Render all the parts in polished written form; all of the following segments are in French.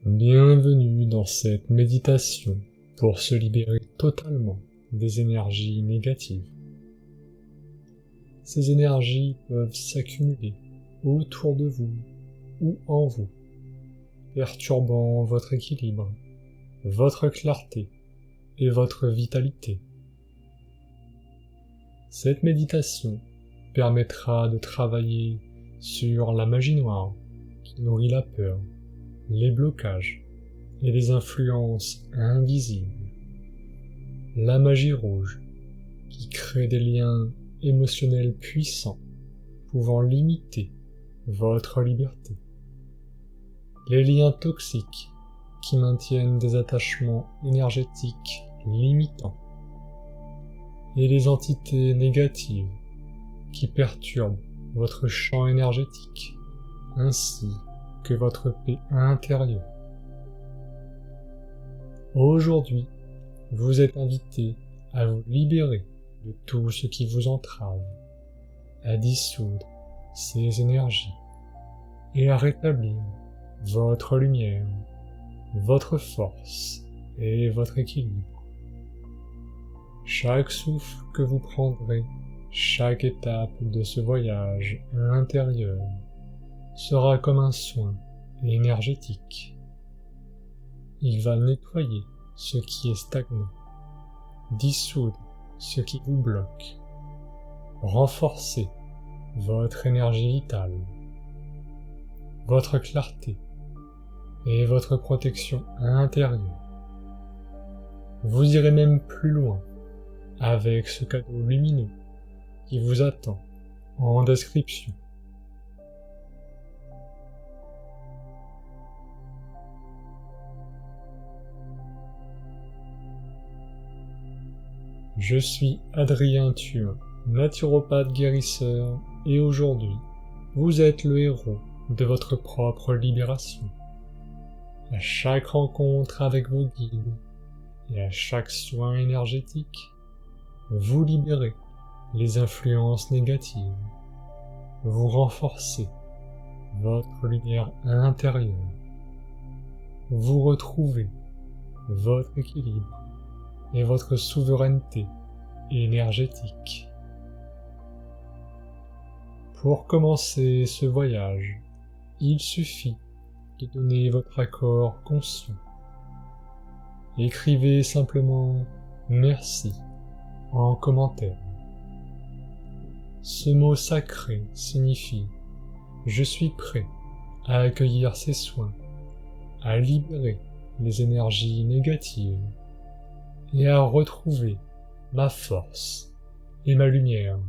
Bienvenue dans cette méditation pour se libérer totalement des énergies négatives. Ces énergies peuvent s'accumuler autour de vous ou en vous, perturbant votre équilibre, votre clarté et votre vitalité. Cette méditation permettra de travailler sur la magie noire qui nourrit la peur, les blocages et les influences invisibles. La magie rouge qui crée des liens émotionnels puissants pouvant limiter votre liberté. Les liens toxiques qui maintiennent des attachements énergétiques limitants. Et les entités négatives qui perturbent votre champ énergétique ainsi que votre paix intérieure. Aujourd'hui, vous êtes invité à vous libérer de tout ce qui vous entrave, à dissoudre ces énergies et à rétablir votre lumière, votre force et votre équilibre. Chaque souffle que vous prendrez, chaque étape de ce voyage intérieur sera comme un soin énergétique. Il va nettoyer ce qui est stagnant, dissoudre ce qui vous bloque, renforcer votre énergie vitale, votre clarté et votre protection intérieure. Vous irez même plus loin avec ce cadeau lumineux qui vous attend en description. Je suis Adrien Thuin, naturopathe guérisseur, et aujourd'hui, vous êtes le héros de votre propre libération. À chaque rencontre avec vos guides et à chaque soin énergétique, vous libérez les influences négatives, vous renforcez votre lumière intérieure, vous retrouvez votre équilibre et votre souveraineté énergétique. Pour commencer ce voyage, il suffit de donner votre accord conscient. Écrivez simplement « Merci » en commentaire. Ce mot sacré signifie « Je suis prêt à accueillir ces soins, à libérer les énergies négatives et à retrouver ma force et ma lumière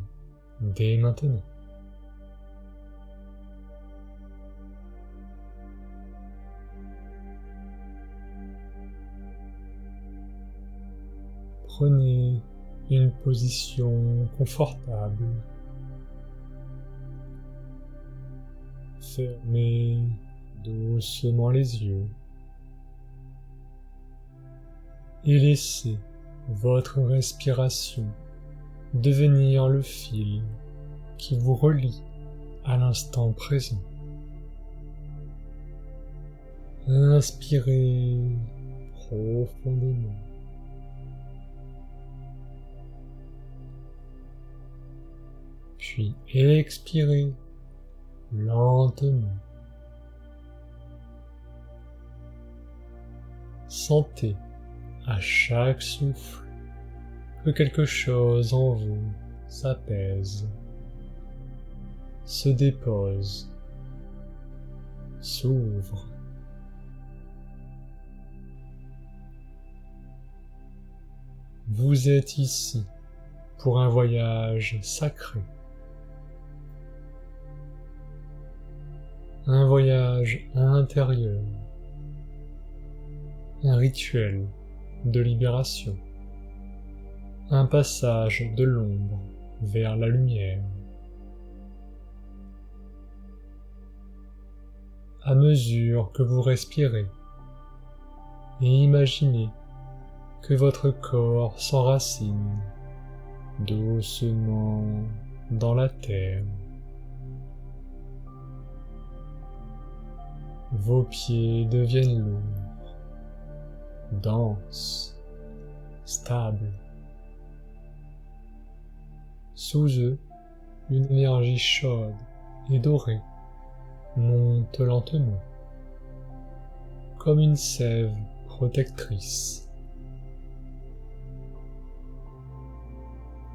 dès maintenant. » Prenez une position confortable. Fermez doucement les yeux et laissez votre respiration devenir le fil qui vous relie à l'instant présent. Inspirez profondément. Puis expirez lentement. Sentez à chaque souffle que quelque chose en vous s'apaise, se dépose, s'ouvre. Vous êtes ici pour un voyage sacré. Un voyage intérieur, un rituel de libération, un passage de l'ombre vers la lumière. À mesure que vous respirez, et imaginez que votre corps s'enracine doucement dans la terre. Vos pieds deviennent lourds, denses, stables. Sous eux, une énergie chaude et dorée monte lentement, comme une sève protectrice.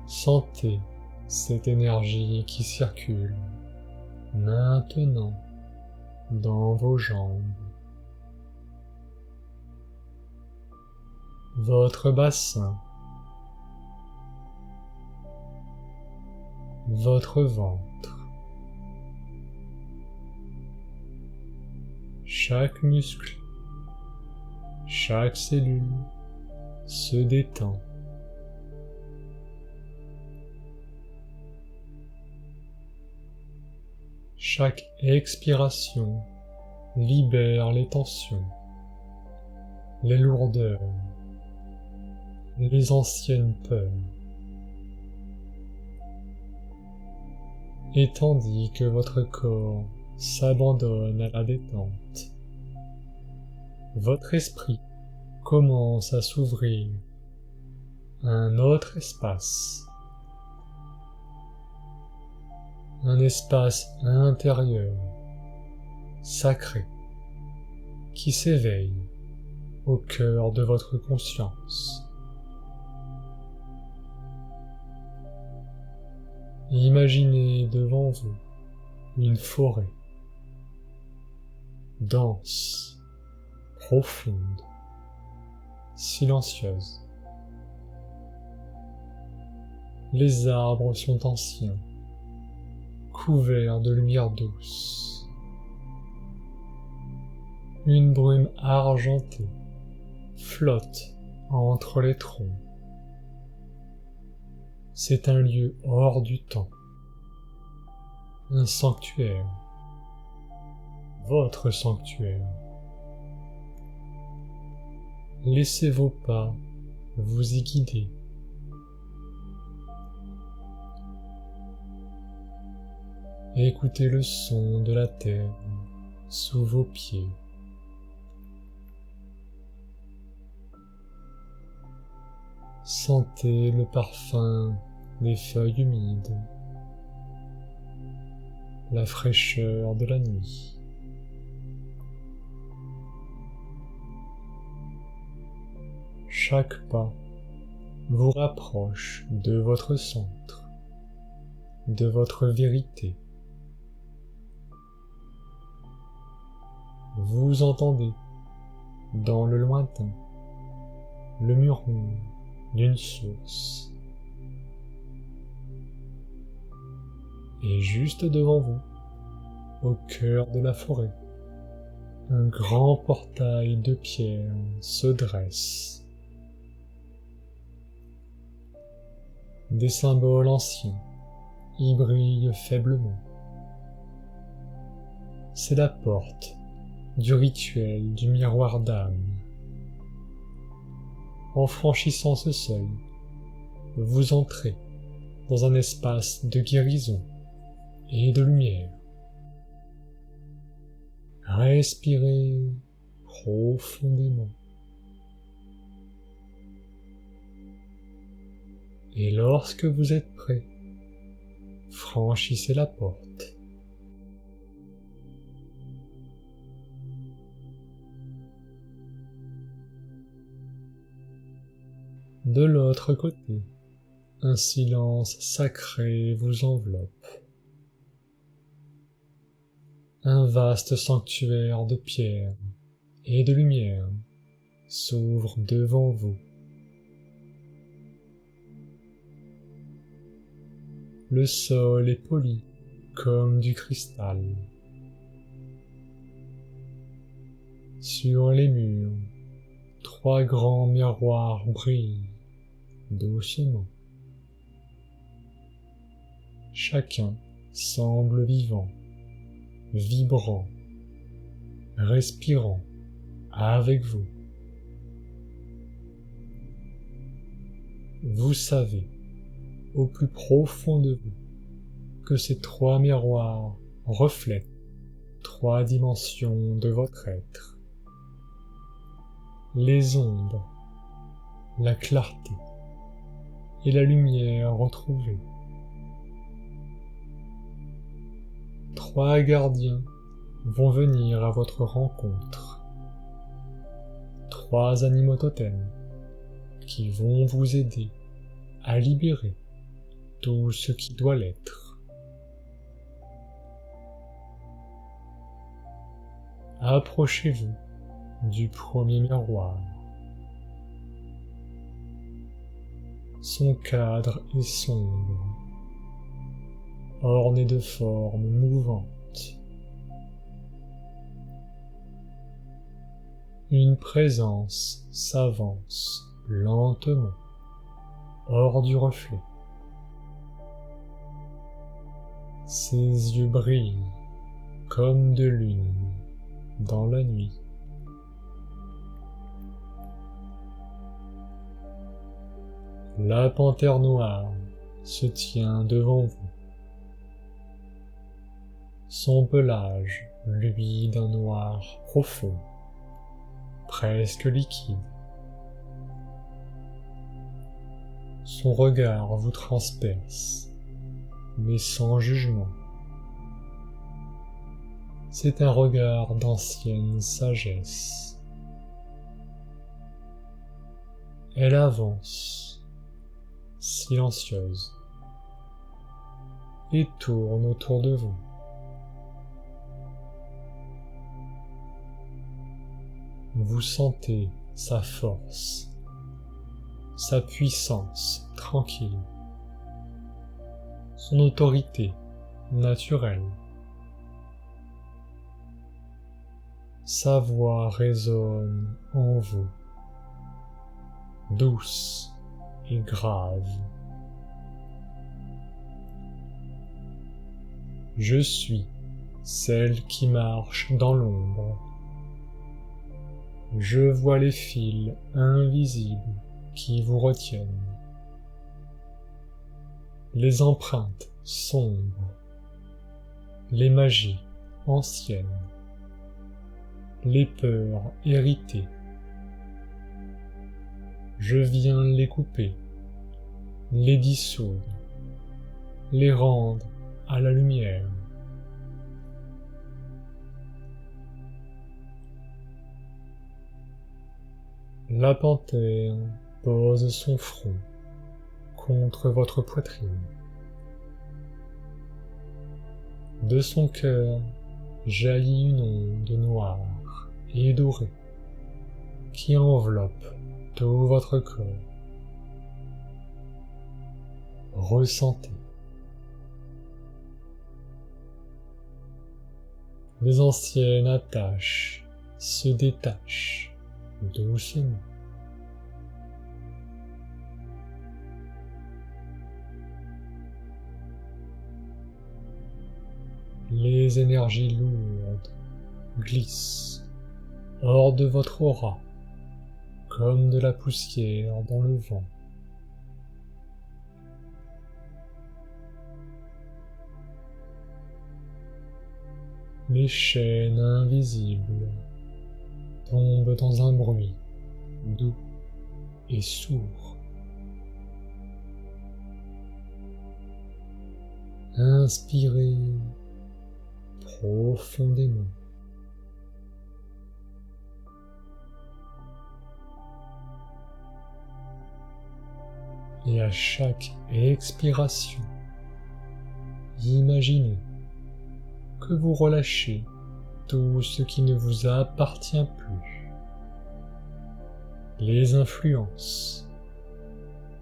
Sentez cette énergie qui circule maintenant dans vos jambes. Votre bassin, votre ventre. Chaque muscle, chaque cellule se détend. Chaque expiration libère les tensions, les lourdeurs, les anciennes peurs. Et tandis que votre corps s'abandonne à la détente, votre esprit commence à s'ouvrir à un autre espace, un espace intérieur, sacré, qui s'éveille au cœur de votre conscience. Imaginez devant vous une forêt dense, profonde, silencieuse. Les arbres sont anciens, couverts de lumière douce. Une brume argentée flotte entre les troncs. C'est un lieu hors du temps, un sanctuaire, votre sanctuaire. Laissez vos pas vous y guider. Écoutez le son de la terre sous vos pieds. Sentez le parfum des feuilles humides, la fraîcheur de la nuit. Chaque pas vous rapproche de votre centre, de votre vérité. Vous entendez, dans le lointain, le murmure d'une source. Et juste devant vous, au cœur de la forêt, un grand portail de pierre se dresse. Des symboles anciens y brillent faiblement. C'est la porte du rituel du miroir d'âme. En franchissant ce seuil, vous entrez dans un espace de guérison et de lumière. Respirez profondément. Et lorsque vous êtes prêt, franchissez la porte. De l'autre côté, un silence sacré vous enveloppe. Un vaste sanctuaire de pierre et de lumière s'ouvre devant vous. Le sol est poli comme du cristal. Sur les murs, 3 grands miroirs brillent doucement. Chacun semble vivant, vibrant, respirant avec vous. Vous savez, au plus profond de vous, que ces 3 miroirs reflètent 3 dimensions de votre être. Les ombres, la clarté et la lumière retrouvée. 3 gardiens vont venir à votre rencontre. 3 animaux totems qui vont vous aider à libérer tout ce qui doit l'être. Approchez-vous du premier miroir. Son cadre est sombre, orné de formes mouvantes. Une présence s'avance lentement hors du reflet. Ses yeux brillent comme de lune dans la nuit. La panthère noire se tient devant vous. Son pelage luit d'un noir profond, presque liquide. Son regard vous transperce, mais sans jugement. C'est un regard d'ancienne sagesse. Elle avance, silencieuse, et tourne autour de vous. Vous sentez sa force, sa puissance tranquille, son autorité naturelle. Sa voix résonne en vous, douce et grave. Je suis celle qui marche dans l'ombre. Je vois les fils invisibles qui vous retiennent, les empreintes sombres, les magies anciennes, les peurs héritées. Je viens les couper, les dissoudre, les rendre à la lumière. La panthère pose son front contre votre poitrine. De son cœur jaillit une onde noire et dorée qui enveloppe tout votre corps. Ressentez. Les anciennes attaches se détachent doucement. Les énergies lourdes glissent hors de votre aura comme de la poussière dans le vent. Les chaînes invisibles tombent dans un bruit doux et sourd. Inspirez profondément. Et à chaque expiration, imaginez que vous relâchez tout ce qui ne vous appartient plus. Les influences,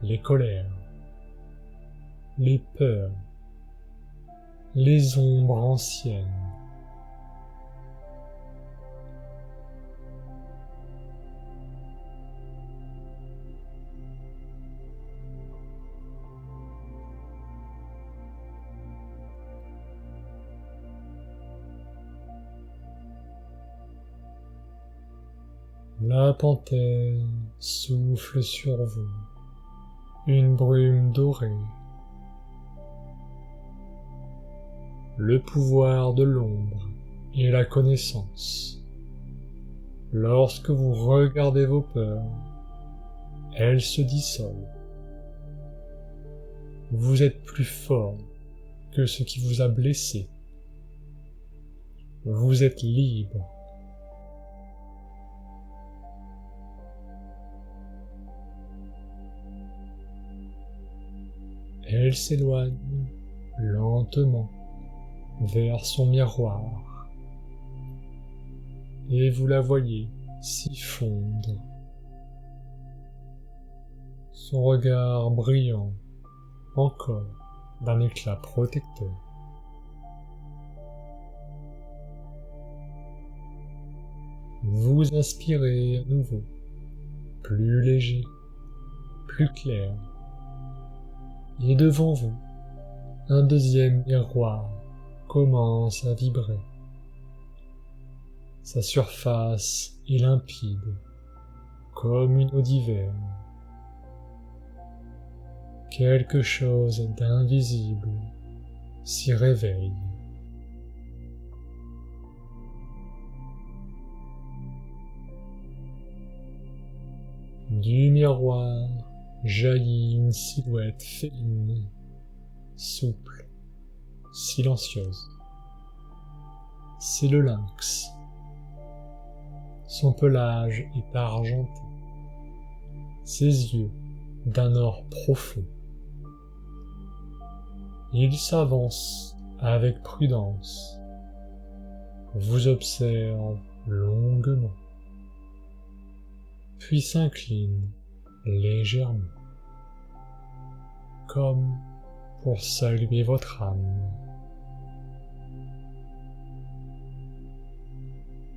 les colères, les peurs, les ombres anciennes. La panthère souffle sur vous une brume dorée. Le pouvoir de l'ombre et la connaissance. Lorsque vous regardez vos peurs, elles se dissolvent. Vous êtes plus fort que ce qui vous a blessé. Vous êtes libre. Elle s'éloigne lentement vers son miroir et vous la voyez s'y fondre. Son regard brillant encore d'un éclat protecteur. Vous inspirez à nouveau, plus léger, plus clair. Et devant vous, un deuxième miroir commence à vibrer. Sa surface est limpide, comme une eau d'hiver. Quelque chose d'invisible s'y réveille. Du miroir jaillit une silhouette féline, souple, silencieuse. C'est le lynx. Son pelage est argenté, ses yeux d'un or profond. Il s'avance avec prudence, vous observe longuement, puis s'incline légèrement, comme pour saluer votre âme.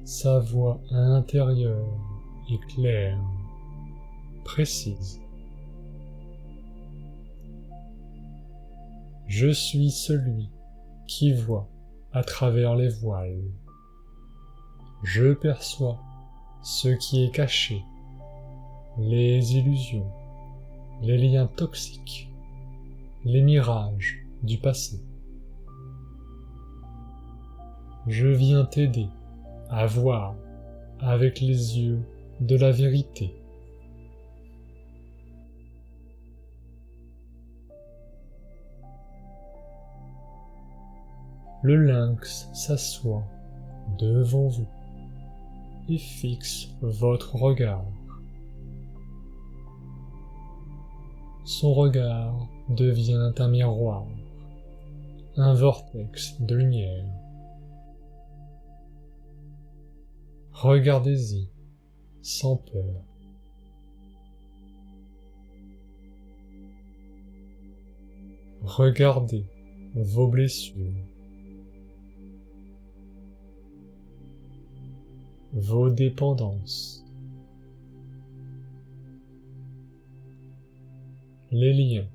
Sa voix intérieure est claire, précise. Je suis celui qui voit à travers les voiles. Je perçois ce qui est caché, les illusions, les liens toxiques, les mirages du passé. Je viens t'aider à voir avec les yeux de la vérité. Le lynx s'assoit devant vous et fixe votre regard. Son regard devient un miroir, un vortex de lumière. Regardez-y sans peur. Regardez vos blessures, vos dépendances, les liens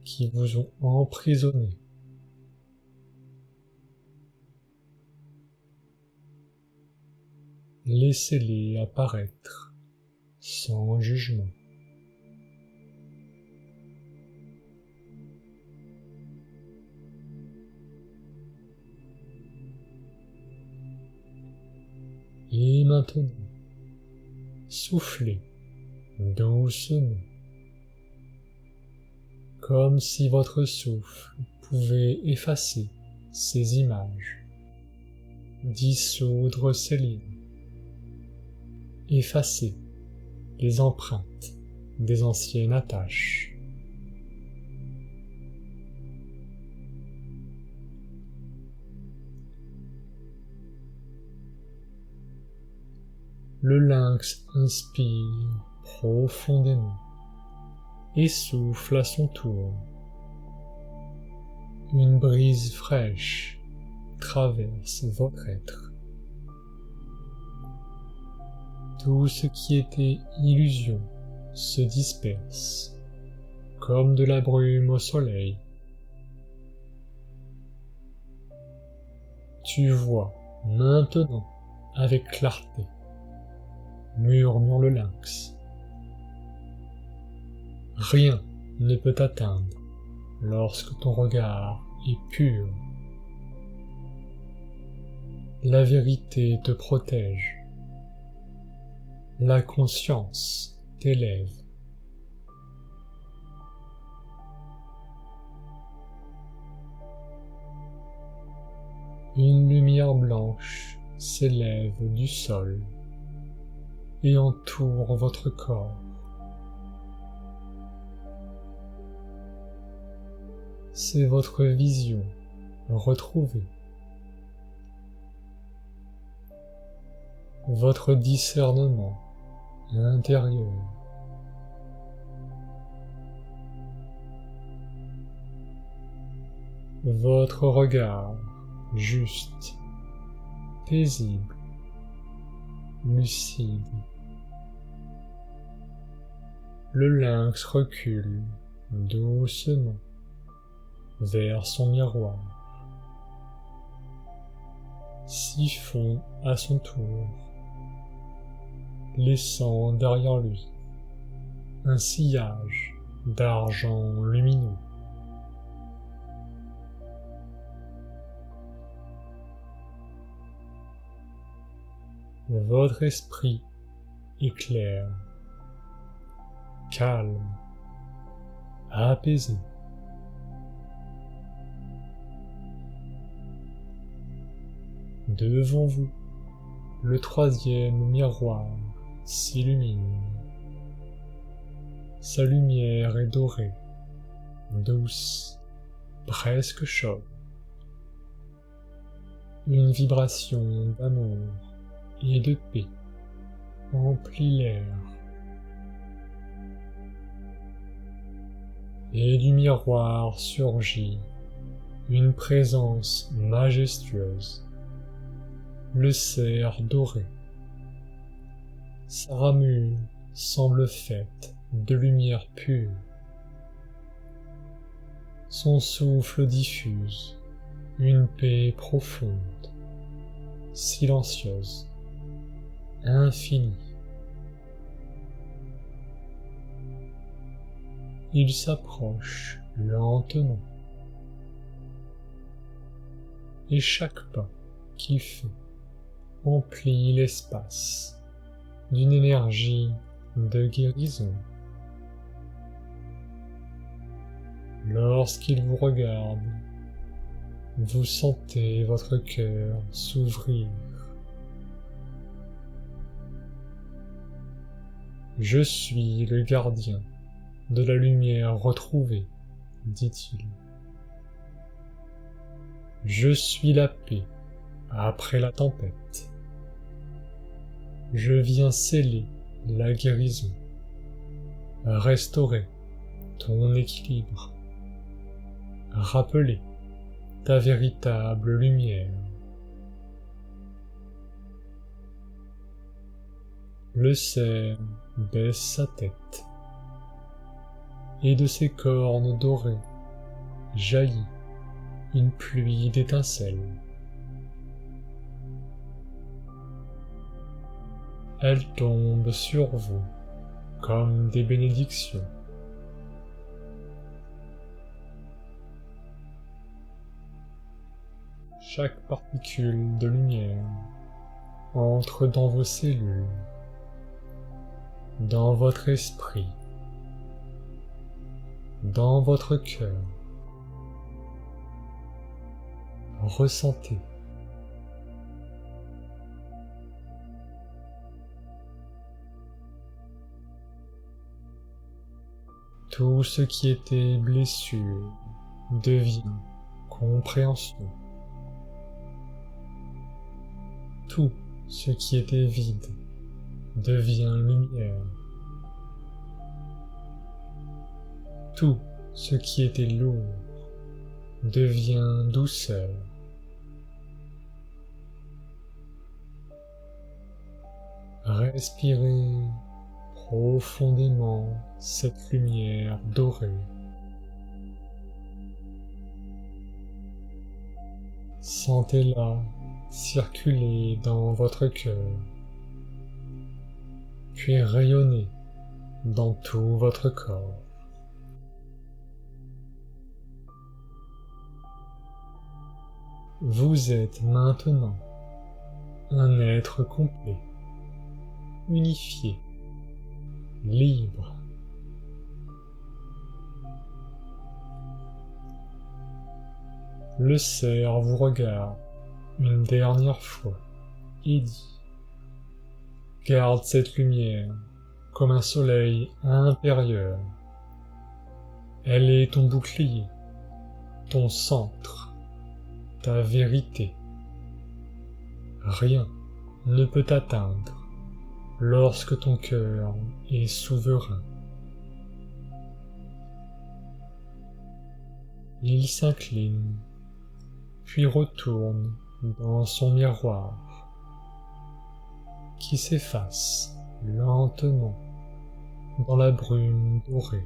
qui vous ont emprisonné. Laissez-les apparaître sans jugement. Et maintenant, soufflez doucement, comme si votre souffle pouvait effacer ces images, dissoudre ces liens, effacer les empreintes des anciennes attaches. Le lynx inspire profondément et souffle à son tour. Une brise fraîche traverse votre être. Tout ce qui était illusion se disperse, comme de la brume au soleil. Tu vois maintenant avec clarté, murmure le lynx. Rien ne peut t'atteindre lorsque ton regard est pur. La vérité te protège. La conscience t'élève. Une lumière blanche s'élève du sol et entoure votre corps. C'est votre vision retrouvée. Votre discernement intérieur. Votre regard juste, paisible, lucide. Le lynx recule doucement vers son miroir, siphon à son tour, laissant derrière lui un sillage d'argent lumineux. Votre esprit est clair, calme, apaisé. Devant vous, le troisième miroir s'illumine. Sa lumière est dorée, douce, presque chaude. Une vibration d'amour et de paix emplit l'air. Et du miroir surgit une présence majestueuse, le cerf doré. Sa ramure semble faite de lumière pure. Son souffle diffuse une paix profonde, silencieuse, infinie. Il s'approche lentement, et chaque pas qu'il fait emplit l'espace d'une énergie de guérison. Lorsqu'il vous regarde, vous sentez votre cœur s'ouvrir. Je suis le gardien de la lumière retrouvée, dit-il. Je suis la paix après la tempête. Je viens sceller la guérison, restaurer ton équilibre, rappeler ta véritable lumière. Le cerf baisse sa tête, et de ses cornes dorées jaillit une pluie d'étincelles. Elles tombent sur vous comme des bénédictions. Chaque particule de lumière entre dans vos cellules, dans votre esprit, dans votre cœur. Ressentez. Tout ce qui était blessure devient compréhension. Tout ce qui était vide devient lumière. Tout ce qui était lourd devient douceur. Respirez profondément cette lumière dorée. Sentez-la circuler dans votre cœur, puis rayonner dans tout votre corps. Vous êtes maintenant un être complet, unifié, libre. Le cerf vous regarde une dernière fois et dit: garde cette lumière comme un soleil intérieur. Elle est ton bouclier, ton centre, ta vérité. Rien ne peut t'atteindre lorsque ton cœur est souverain. Il s'incline, puis retourne dans son miroir, qui s'efface lentement dans la brume dorée.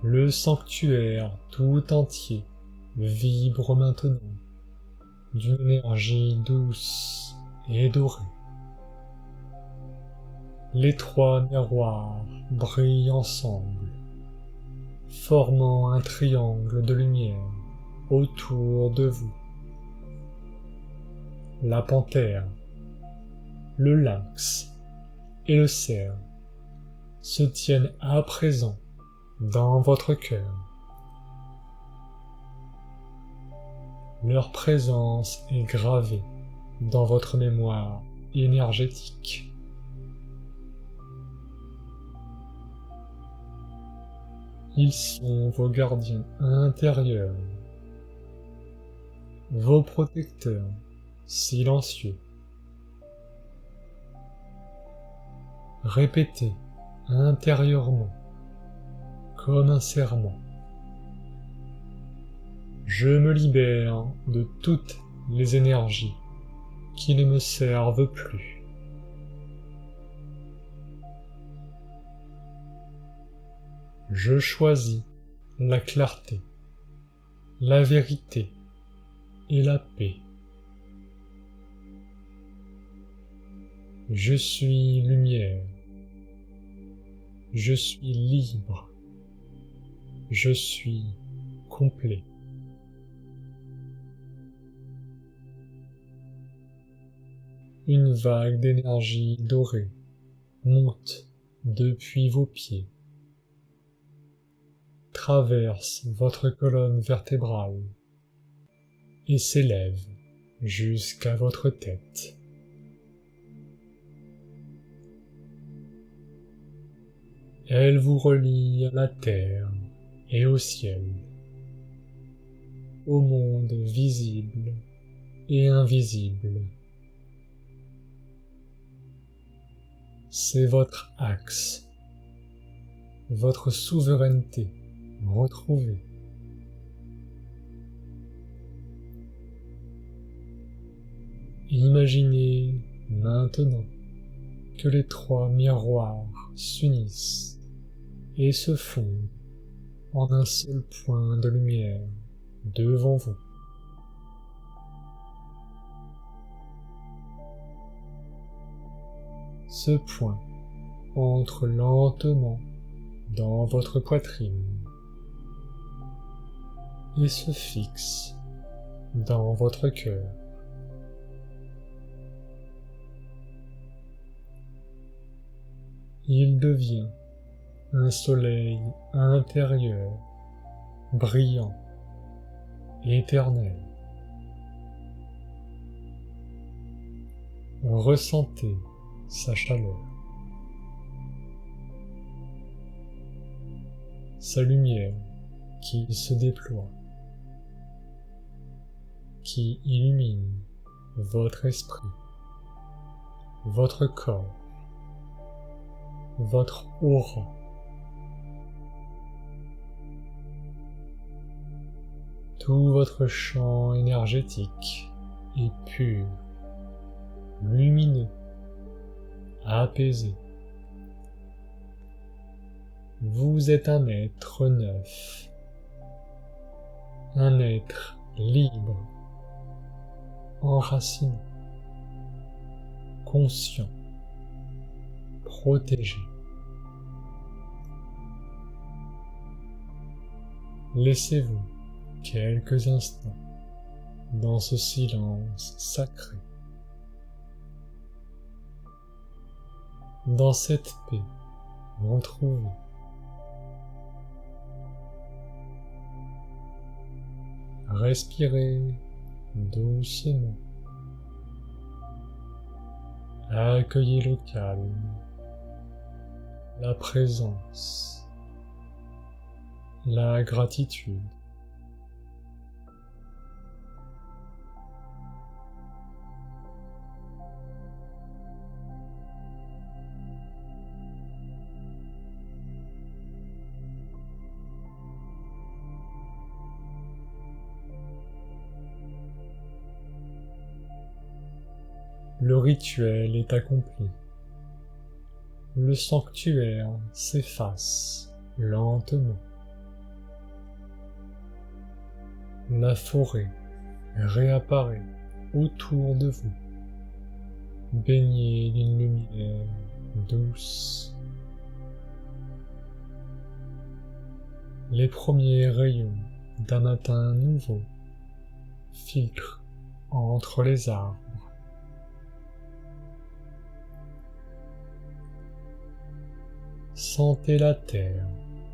Le sanctuaire tout entier vibre maintenant d'une énergie douce et dorée. Les trois miroirs brillent ensemble, formant un triangle de lumière autour de vous. La panthère, le lynx et le cerf se tiennent à présent dans votre cœur. Leur présence est gravée dans votre mémoire énergétique. Ils sont vos gardiens intérieurs, vos protecteurs silencieux. Répétez intérieurement, comme un serment: je me libère de toutes les énergies qui ne me servent plus. Je choisis la clarté, la vérité et la paix. Je suis lumière. Je suis libre. Je suis complet. Une vague d'énergie dorée monte depuis vos pieds, traverse votre colonne vertébrale et s'élève jusqu'à votre tête. Elle vous relie à la terre et au ciel, au monde visible et invisible. C'est votre axe, votre souveraineté retrouvée. Imaginez maintenant que les trois miroirs s'unissent et se fondent en un seul point de lumière devant vous. Ce point entre lentement dans votre poitrine et se fixe dans votre cœur. Il devient un soleil intérieur, brillant, éternel. Ressentez sa chaleur, sa lumière qui se déploie, qui illumine votre esprit, votre corps, votre aura. Tout votre champ énergétique est pur, lumineux, apaisé. Vous êtes un être neuf, un être libre, enraciné, conscient, protégé. Laissez-vous quelques instants dans ce silence sacré, dans cette paix retrouvée. Respirez doucement. Accueillez le calme, la présence, la gratitude. Le rituel est accompli. Le sanctuaire s'efface lentement. La forêt réapparaît autour de vous, baignée d'une lumière douce. Les premiers rayons d'un matin nouveau filtrent entre les arbres. Sentez la terre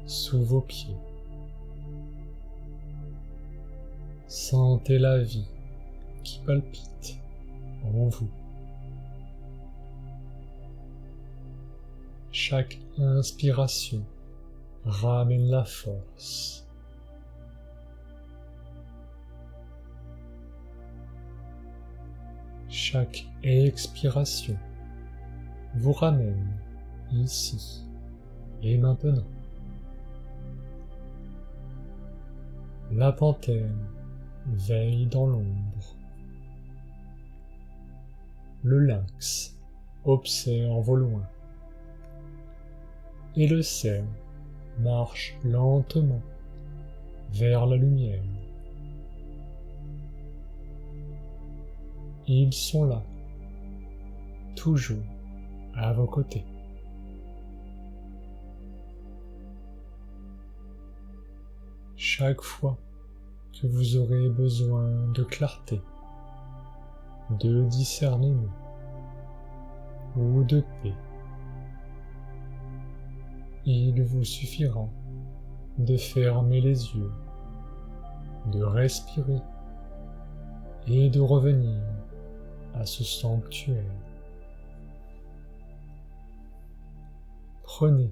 sous vos pieds. Sentez la vie qui palpite en vous. Chaque inspiration ramène la force. Chaque expiration vous ramène ici et maintenant. La panthère veille dans l'ombre. Le lynx observe au loin. Et le cerf marche lentement vers la lumière. Ils sont là, toujours à vos côtés. Chaque fois que vous aurez besoin de clarté, de discernement ou de paix, il vous suffira de fermer les yeux, de respirer et de revenir à ce sanctuaire. Prenez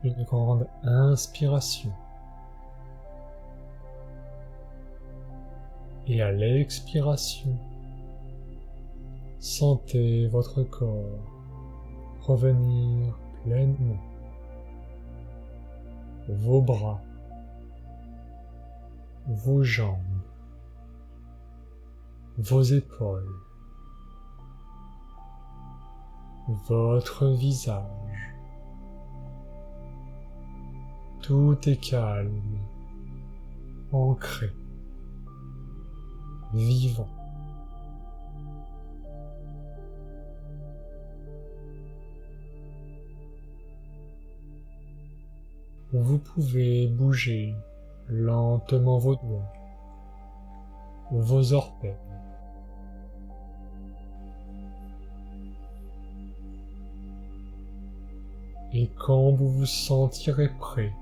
une grande inspiration et à l'expiration, sentez votre corps revenir pleinement. Vos bras, vos jambes, vos épaules, votre visage. Tout est calme, ancré, vivant. Vous pouvez bouger lentement vos doigts, vos orteils. Et quand vous vous sentirez prêt,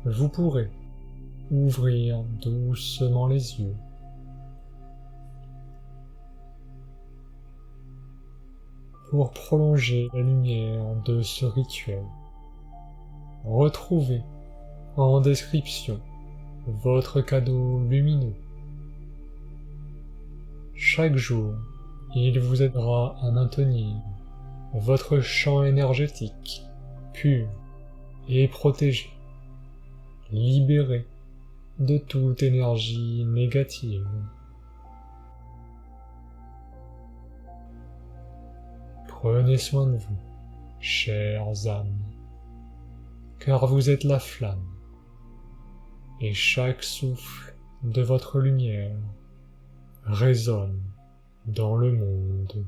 vous pourrez ouvrir doucement les yeux. Pour prolonger la lumière de ce rituel, retrouvez en description votre cadeau lumineux. Chaque jour, il vous aidera à maintenir votre champ énergétique pur et protégé, libéré de toute énergie négative. Prenez soin de vous, chères âmes, car vous êtes la flamme, et chaque souffle de votre lumière résonne dans le monde.